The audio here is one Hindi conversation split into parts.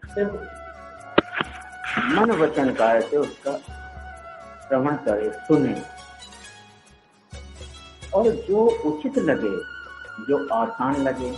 सिर्फ मन वचन काय से उसका श्रवण करे, सुने, और जो उचित लगे, जो आसान लगे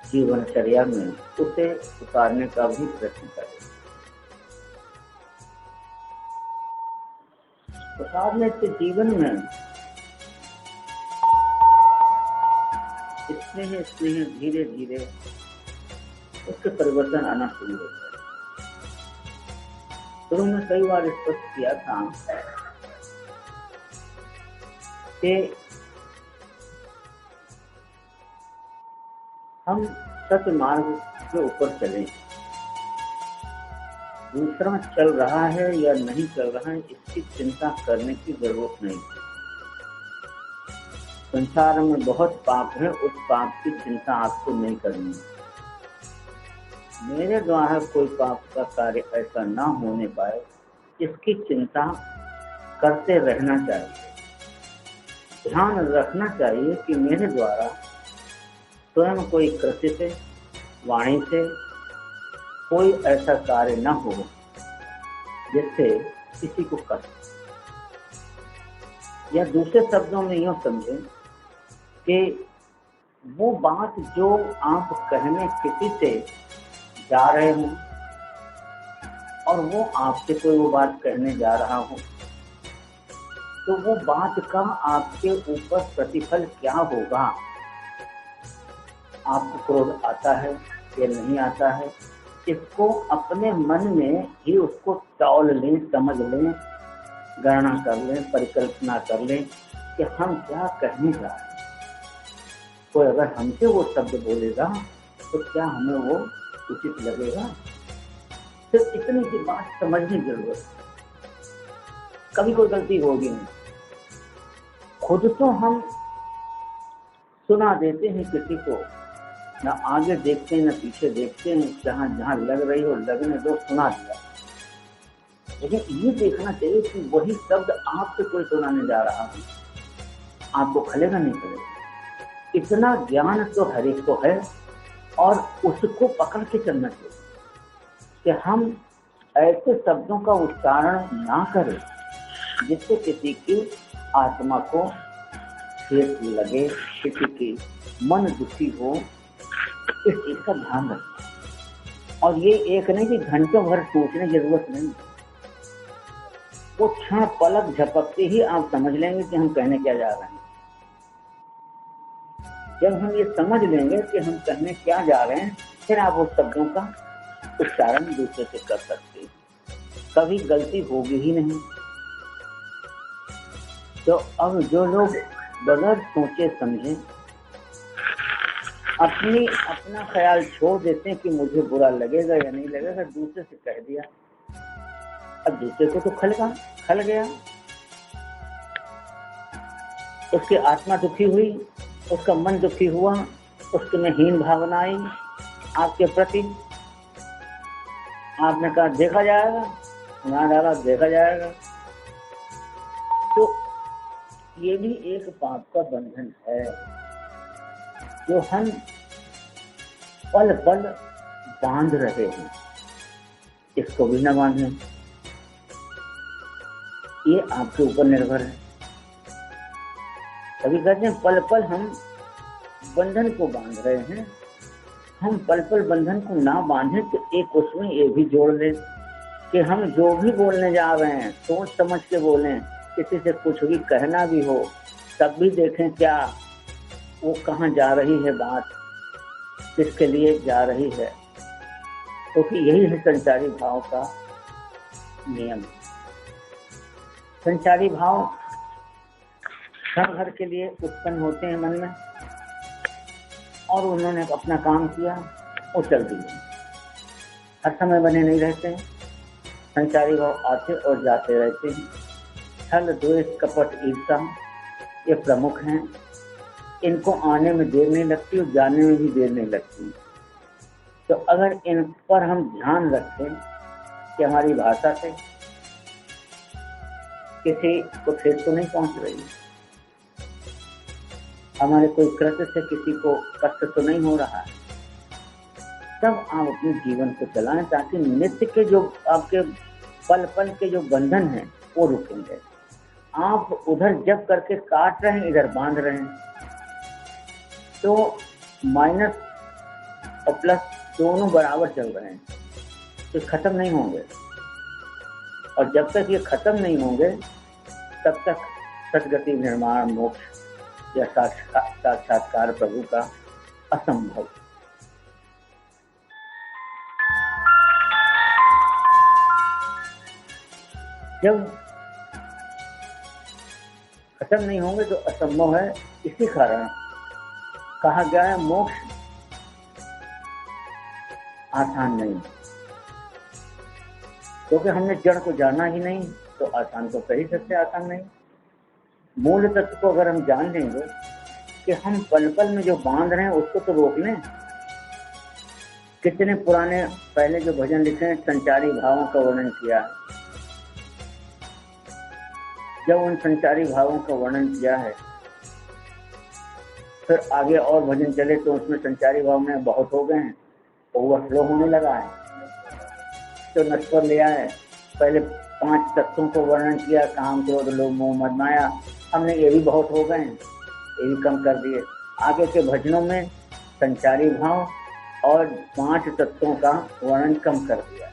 जीवनचर्या में, उसे उतारने का भी प्रयत्न करे। उतारने से जीवन में स्नेह स्नेह धीरे धीरे उसके परिवर्तन आना शुरू होता है। शुरू में कई बार स्पष्ट किया था कि हम सत्य मार्ग के ऊपर चलें, दूसरा चल रहा है या नहीं चल रहा है इसकी चिंता करने की जरूरत नहीं। संसार में बहुत पाप है, उस पाप की चिंता आपको नहीं करनी। मेरे द्वारा कोई पाप का कार्य ऐसा ना होने पाए इसकी चिंता करते रहना चाहिए। ध्यान रखना चाहिए कि मेरे द्वारा स्वयं कोई कृत्य से, वाणी से कोई ऐसा कार्य न हो जिससे किसी को कष्ट, या दूसरे शब्दों में यूं समझें कि वो बात जो आप कहने किसी से जा रहे हो और वो आपसे कोई वो बात कहने जा रहा हो, तो वो बात का आपके ऊपर प्रतिफल क्या होगा। आपको क्रोध आता है या नहीं आता है, इसको अपने मन में ही उसको तौल लें, समझ लें, गणना कर लें, परिकल्पना कर लें कि हम क्या कहने जा रहे हैं। कोई अगर हमसे वो शब्द बोलेगा तो क्या हमें वो उचित लगेगा। सिर्फ इतनी सी बात समझने की जरूरत है। कभी कोई गलती होगी नहीं। खुद तो हम सुना देते हैं किसी को, ना आगे देखते हैं ना पीछे देखते हैं, जहां जहां लग रही हो लगने दो, सुना दिया। लेकिन ये देखना चाहिए कि वही शब्द आपसे कोई सुनाने जा रहा है, आपको खलेगा नहीं खलेगा। इतना ज्ञान तो हर एक को है और उसको पकड़ के चलना चाहिए कि हम ऐसे शब्दों का उच्चारण ना करें जिससे किसी की आत्मा को ठेस लगे, किसी की मन दुखी हो। इस चीज का ध्यान रखें। और ये एक नहीं कि घंटों भर सोचने की जरूरत नहीं, वो क्षण पलक झपकते ही आप समझ लेंगे कि हम कहने क्या जा रहे हैं। जब हम ये समझ लेंगे कि हम कहने क्या जा रहे हैं, फिर आप उस शब्दों का उच्चारण दूसरे से कर सकते हैं। कभी गलती होगी ही नहीं। तो अब जो लोग बगैर सोचे समझे अपना ख्याल छोड़ देते हैं कि मुझे बुरा लगेगा या नहीं लगेगा, दूसरे से कह दिया, अब दूसरे को तो खल गया, उसकी आत्मा दुखी हुई, उसका मन दुखी हुआ, उसके में हीन भावना आई आपके प्रति। आपने कहा देखा जाएगा, ना डाला देखा जाएगा। तो ये भी एक पाप का बंधन है जो हम पल पल बांध रहे हैं। इसको भी न बांधें, ये आपके ऊपर निर्भर है। कभी कहते हैं पल पल हम बंधन को बांध रहे हैं। हम पल पल बंधन को ना बांधें तो एक उसमें ये भी जोड़ लें कि हम जो भी बोलने जा रहे हैं सोच समझ के बोलें। किसी से कुछ भी कहना भी हो तब भी देखें क्या वो कहाँ जा रही है बात, किसके लिए जा रही है, क्योंकि यही है संचारी भाव का नियम। संचारी भाव क्षण भर के लिए उत्पन्न होते हैं मन में, और उन्होंने अपना काम किया, वो चल दिए, हर समय बने नहीं रहते हैं। संचारी भाव आते और जाते रहते हैं। छल, द्वेष, कपट, ईर्ष्या ये प्रमुख हैं। इनको आने में देर नहीं लगती और जाने में भी देर नहीं लगती। तो अगर इन पर हम ध्यान रखें कि हमारी भाषा से किसी को ठेस तो नहीं पहुंच रही, हमारे कोई कृत्य से किसी को कष्ट तो नहीं हो रहा है, तब आप अपने जीवन को चलाएं, ताकि नित्य के जो आपके पल पल के जो बंधन हैं वो रुकेंगे। आप उधर जब करके काट रहे हैं, इधर बांध रहे हैं, तो माइनस और प्लस दोनों बराबर चल रहे हैं, तो खत्म नहीं होंगे। और जब तक ये खत्म नहीं होंगे तब तक सद्गति, निर्माण, मोक्ष या साक्षात्कार प्रभु का असंभव। जब खत्म नहीं होंगे तो असंभव है। इसी कारण कहा गया है मोक्ष आसान नहीं, क्योंकि हमने जड़ को जाना ही नहीं, तो आसान तो कह ही सकते आसान नहीं। मूल तत्व को अगर हम जान लेंगे कि हम पल पल में जो बांध रहे हैं उसको तो रोक लें। कितने पुराने पहले जो भजन लिखे हैं, संचारी भावों का वर्णन किया है। जब उन संचारी भावों का वर्णन किया है, फिर आगे और भजन चले तो उसमें संचारी भाव में बहुत हो गए हैं, ओवरफ्लो होने लगा है, तो नस्वर लिया है। पहले 5 तत्वों को वर्णन किया, काम, क्रोध, लोभ, मोह, मद, माया, हमने ये भी बहुत हो गए हैं, ये भी कम कर दिए। आगे के भजनों में संचारी भाव और 5 तत्वों का वर्णन कम कर दिया,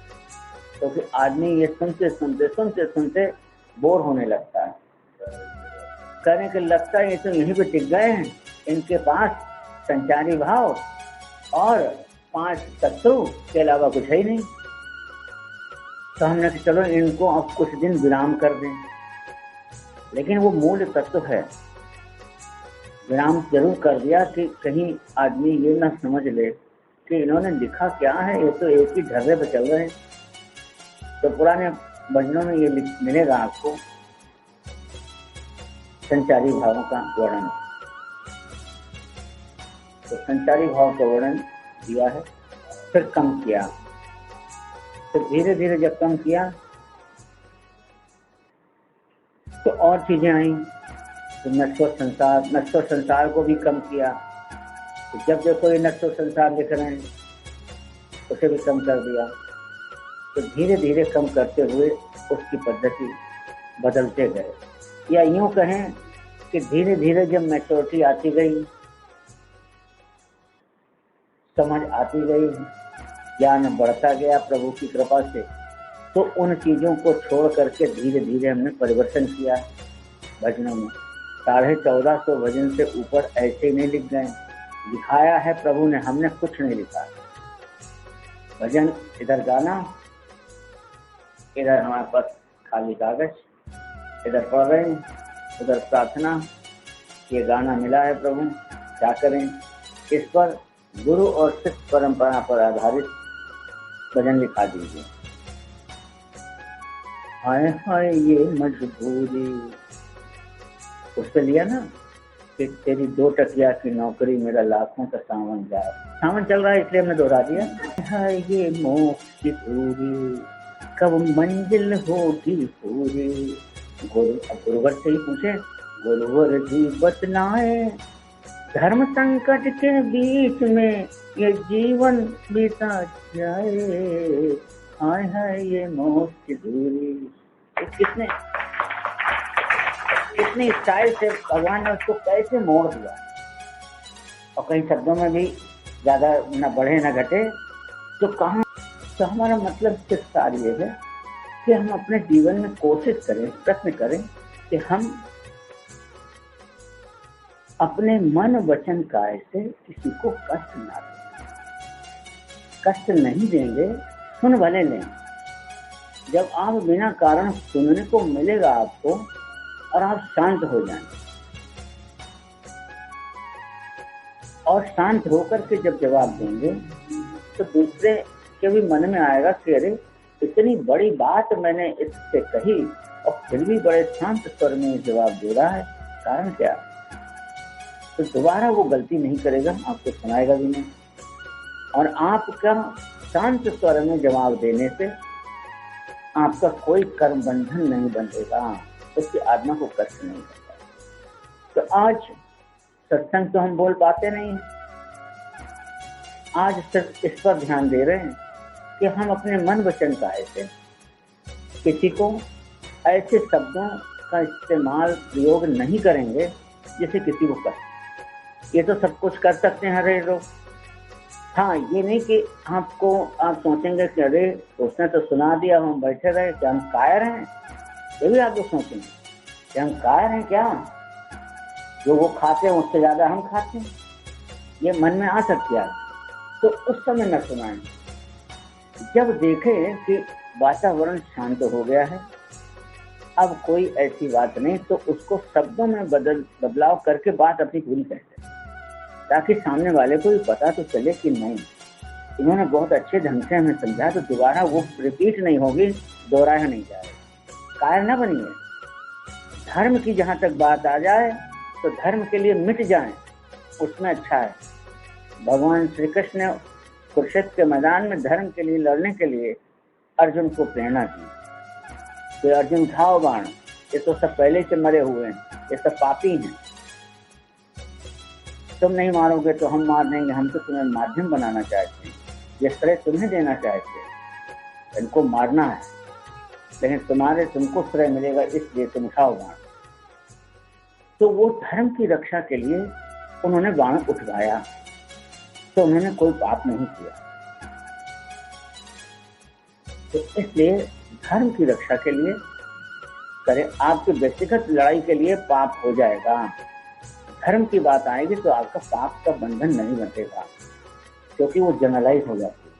क्योंकि आदमी ये सुनते सुनते बोर होने लगता है। कहने के लगता है ये तो यहीं पे टिक गए हैं, इनके पास संचारी भाव और 5 तत्व के अलावा कुछ है ही नहीं। तो हमने कहा चलो इनको अब कुछ दिन विराम कर दें, लेकिन वो मूल तत्व है। विराम जरूर कर दिया कि कहीं आदमी ये ना समझ ले कि इन्होंने लिखा क्या है, ये तो एक ही ढर्रे पे चल रहे हैं। तो पुराने भजनों में ये मिलेगा आपको संचारी भावों का वर्णन। तो संचारी भाव का वर्णन दिया है, फिर कम किया, तो धीरे धीरे जब कम किया तो और चीजें आई। तो नश्वर संसार को भी कम किया। तो जब देखो ये नश्वर संसार लिख रहे हैं, उसे भी कम कर दिया। तो धीरे धीरे कम करते हुए उसकी पद्धति बदलते गए, या यूं कहें कि धीरे धीरे जब मैच्योरिटी आती गई, समझ आती गई, ज्ञान बढ़ता गया प्रभु की कृपा से, तो उन चीजों को छोड़ करके धीरे धीरे हमने परिवर्तन किया भजनों में। 1450 भजन से ऊपर ऐसे ही नहीं लिख गए, लिखाया है प्रभु ने, हमने कुछ नहीं लिखा। भजन इधर गाना, इधर हमारे पास खाली कागज, इधर पढ़ रहे हैं, उधर प्रार्थना। ये गाना मिला है प्रभु, क्या करें। इस पर गुरु और सिख परंपरा पर आधारित भजन लिखा दीजिए। हाय हाय ये मजबूरी, उससे लिया ना कि तेरी 2 टकिया की नौकरी, मेरा लाखों का सावन जाए। सावन चल रहा है इसलिए हमने दोहरा दिया। हाय ये मोक्ष की दूरी, कब मंजिल होगी पूरी। गुरुवर से ही पूछे, गुरुवर जी बतलाए, धर्म संकट के बीच में ये जीवन बीता जाए। हाय हाय ये मोक्ष की दूरी। कितने स्टाइल से भगवान ने उसको कैसे मोड़ दिया, और कई शब्दों में भी ज्यादा न बढ़े न घटे। तो कहाँ, तो हमारा मतलब सिर्फ सार ये है कि हम अपने जीवन में कोशिश करें, प्रयत्न करें कि हम अपने मन वचन काय से किसी को कष्ट ना दें। कष्ट नहीं देंगे, सुन भले लें। जब आप बिना कारण सुनने को मिलेगा आपको, और आप शांत हो जाएं, और शांत होकर के जब जवाब देंगे तो दूसरे के भी मन में आएगा कि अरे इतनी बड़ी बात मैंने इससे कही और फिर भी बड़े शांत स्वर में जवाब दे रहा है, कारण क्या। तो दोबारा वो गलती नहीं करेगा, आपको सुनाएगा भी नहीं। और आपका शांत स्वर में जवाब देने से आपका कोई कर्म बंधन नहीं बंधेगा, उसकी आत्मा को कष्ट नहीं होता। तो आज सत्संग तो हम बोल पाते नहीं हैं, आज सिर्फ इस पर ध्यान दे रहे हैं कि हम अपने मन वचन काहे से किसी को ऐसे शब्दों का इस्तेमाल प्रयोग नहीं करेंगे जिसे किसी को कष्ट। ये तो सब कुछ कर सकते हैं हर एक लोग। हाँ, ये नहीं कि आपको आप सोचेंगे कि अरे उसने तो सुना दिया, हम बैठे रहे, क्या हम कायर हैं? ये भी आप लोग सोचेंगे कि हम कायर हैं क्या? जो वो खाते हैं उससे ज्यादा हम खाते हैं, ये मन में आ सकती है। तो उस समय न सुनाएं। जब देखें कि वातावरण शांत हो गया है, अब कोई ऐसी बात नहीं, तो उसको शब्दों में बदलाव करके बात अपनी पूरी कर दें, ताकि सामने वाले को भी पता तो चले कि नहीं, इन्होंने बहुत अच्छे ढंग से हमें समझा, तो दोबारा वो रिपीट नहीं होगी, दोहराया नहीं जाएगा। कायर न बनिए। धर्म की जहाँ तक बात आ जाए तो धर्म के लिए मिट जाएं, उसमें अच्छा है। भगवान श्री कृष्ण ने कुरुक्षेत्र के मैदान में धर्म के लिए लड़ने के लिए अर्जुन को प्रेरणा दी कि अर्जुन उठाओ बाण, ये तो सब पहले से मरे हुए हैं, ये सब पापी हैं, तुम नहीं मारोगे तो हम मार देंगे, हम तो तुम्हें माध्यम बनाना चाहते हैं, ये श्रेय तुम्हें देना चाहते हैं, इनको मारना है, लेकिन तुमको श्रेय मिलेगा, इसलिए तुम उठाओ बाण। तो वो धर्म की रक्षा के लिए उन्होंने बाण उठवाया, तो उन्होंने कोई पाप नहीं किया। तो इसलिए धर्म की रक्षा के लिए करें। आपके व्यक्तिगत लड़ाई के लिए पाप हो जाएगा, धर्म की बात आएगी तो आपका पाप का बंधन नहीं बंधेगा, क्योंकि वो जनरलाइज हो जाती है,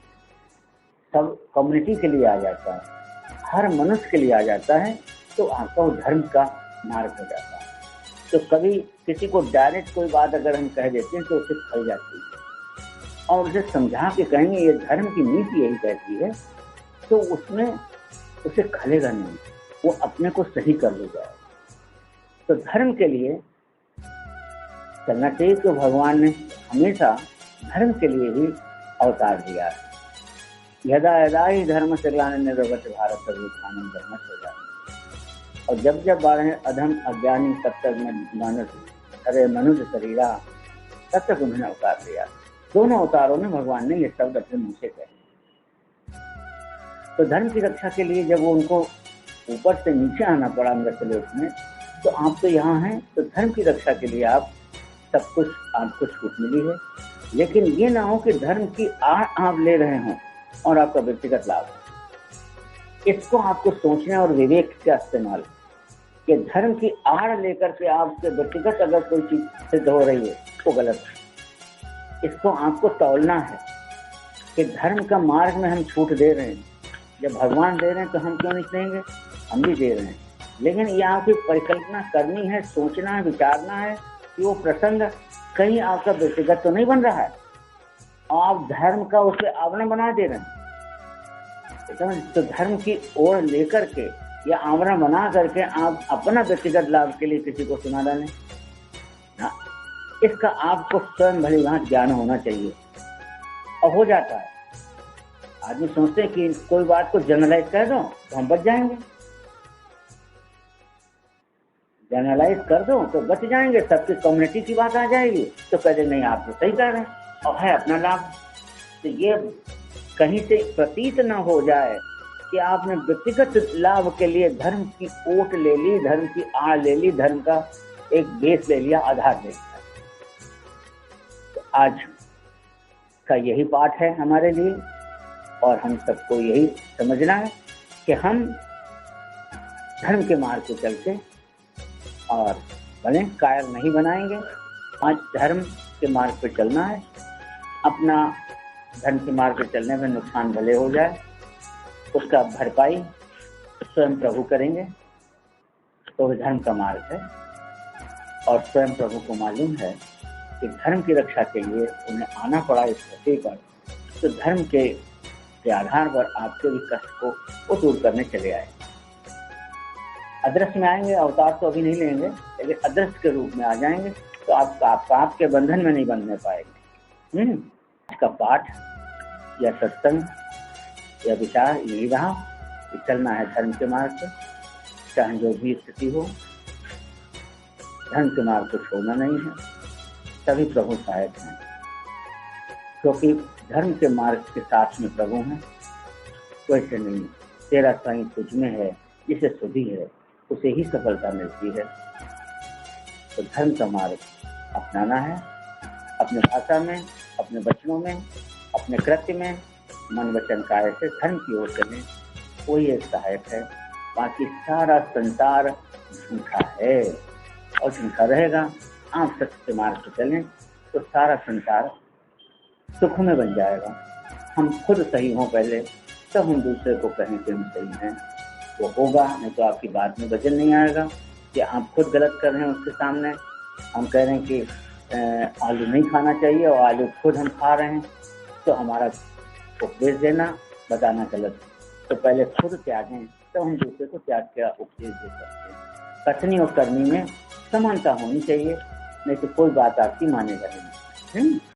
सब कम्युनिटी के लिए आ जाता है, हर मनुष्य के लिए आ जाता है, तो आपका वो धर्म का मार्ग हो जाता है। तो कभी किसी को डायरेक्ट कोई बात अगर हम कह देते हैं तो उसे फल जाती है, और उसे समझा के कहेंगे ये धर्म की नीति यही कहती है, तो उसमें उसे खलेगा नहीं, वो अपने को सही कर ले जाएगा। तो धर्म के लिए चलना चाहिए। तो भगवान ने हमेशा धर्म के लिए ही अवतार दिया है। यदा यदा ही धर्म से ग्लानिर्भवति भारत सर्वोत्थानं धर्मस्य। और जब जब बाढ़े अधम अज्ञानी तब तक अरे मनुष्य शरीरा, तब तक उन्होंने अवतार दिया। दोनों अवतारों में भगवान ने ये शब्द अपने मुंह से कहे। तो धर्म की रक्षा के लिए जब वो उनको ऊपर से नीचे आना पड़ा मृतलोक में, तो आप तो यहाँ हैं, तो धर्म की रक्षा के लिए आप सब कुछ आपको छूट मिली है। लेकिन ये ना हो कि धर्म की आड़ आप ले रहे हों और आपका व्यक्तिगत लाभ हो। इसको आपको सोचने और विवेक का इस्तेमाल, कि धर्म की आड़ लेकर के आपके व्यक्तिगत अगर कोई चीज सिद्ध हो रही है वो गलत है। इसको आपको तौलना है कि धर्म का मार्ग में हम छूट दे रहे हैं, जब भगवान दे रहे हैं तो हम क्यों नहीं देंगे, हम भी दे रहे हैं। लेकिन ये आपकी परिकल्पना करनी है, सोचना है, विचारना है कि वो प्रसंग कहीं आपका व्यक्तिगत तो नहीं बन रहा है, आप धर्म का उसे आवरण बना दे रहे हैं। तो धर्म की ओर लेकर के या आवरण बना करके आप अपना व्यक्तिगत लाभ के लिए किसी को सुना डालें, इसका आपको स्वयं भली भांति ज्ञान होना चाहिए। और हो जाता है, आदमी सोचते हैं कि कोई बात को जनरलाइज कर दो तो हम बच जाएंगे, जनरलाइज कर दो तो बच जाएंगे, सबकी कम्युनिटी की बात आ जाएगी तो कहते नहीं आप तो सही कर रहे हैं और है अपना लाभ। तो ये कहीं से प्रतीत न हो जाए कि आपने व्यक्तिगत लाभ के लिए धर्म की ओट ले ली, धर्म की आड़ ले ली, धर्म का एक बेस ले लिया, आधार ले लिया। तो आज का यही पाठ है हमारे लिए, और हम सबको यही समझना है कि हम धर्म के मार्ग पे चलते और भले कायर नहीं बनाएंगे। आज धर्म के मार्ग पे चलना है, अपना धर्म के मार्ग पे चलने में नुकसान भले हो जाए, उसका भरपाई स्वयं प्रभु करेंगे, तो धर्म का मार्ग है। और स्वयं प्रभु को मालूम है कि धर्म की रक्षा के लिए उन्हें आना पड़ा इस धरती पर, तो धर्म के आधार पर आपके भी कष्ट को वो दूर करने चले आए। अदृश्य में आएंगे, अवतार तो अभी नहीं लेंगे, लेकिन अदृश्य के रूप में आ जाएंगे, तो आपके बंधन में नहीं बंधने पाएंगे। इसका पाठ या सत्संग या विचार यही रहा कि चलना है धर्म के मार्ग पर, चाहे जो भी स्थिति हो, धर्म के मार्ग को छोड़ना नहीं है। सभी प्रभु सहायक हैं, क्योंकि धर्म के मार्ग के साथ में प्रभु हैं, वैसे नहीं। तेरा साईं तुझ में है, जिसे सुधी है उसे ही सफलता मिलती है। तो धर्म का मार्ग अपनाना है, अपने भाषा में, अपने वचनों में, अपने कृत्य में, मन वचन काया से धर्म की ओर चलें, वही एक सहायक है। बाकी सारा संसार झूठा है और झूठा रहेगा। आप सत्य के मार्ग से चलें तो सारा संसार सुख में बन जाएगा। हम खुद सही हों पहले, तब हम दूसरे को कहें कि हम सही हैं, वो होगा। नहीं तो आपकी बात में वजन नहीं आएगा कि आप खुद गलत कर रहे हैं उसके सामने। हम कह रहे हैं कि आलू नहीं खाना चाहिए और आलू खुद हम खा रहे हैं, तो हमारा उपदेश देना, बताना गलत। तो पहले खुद त्यागें, तो हम दूसरे को त्याग का उपदेश दे सकते हैं। कथनी और करनी में समानता होनी चाहिए, नहीं तो कोई बात आपकी मानेगा नहीं।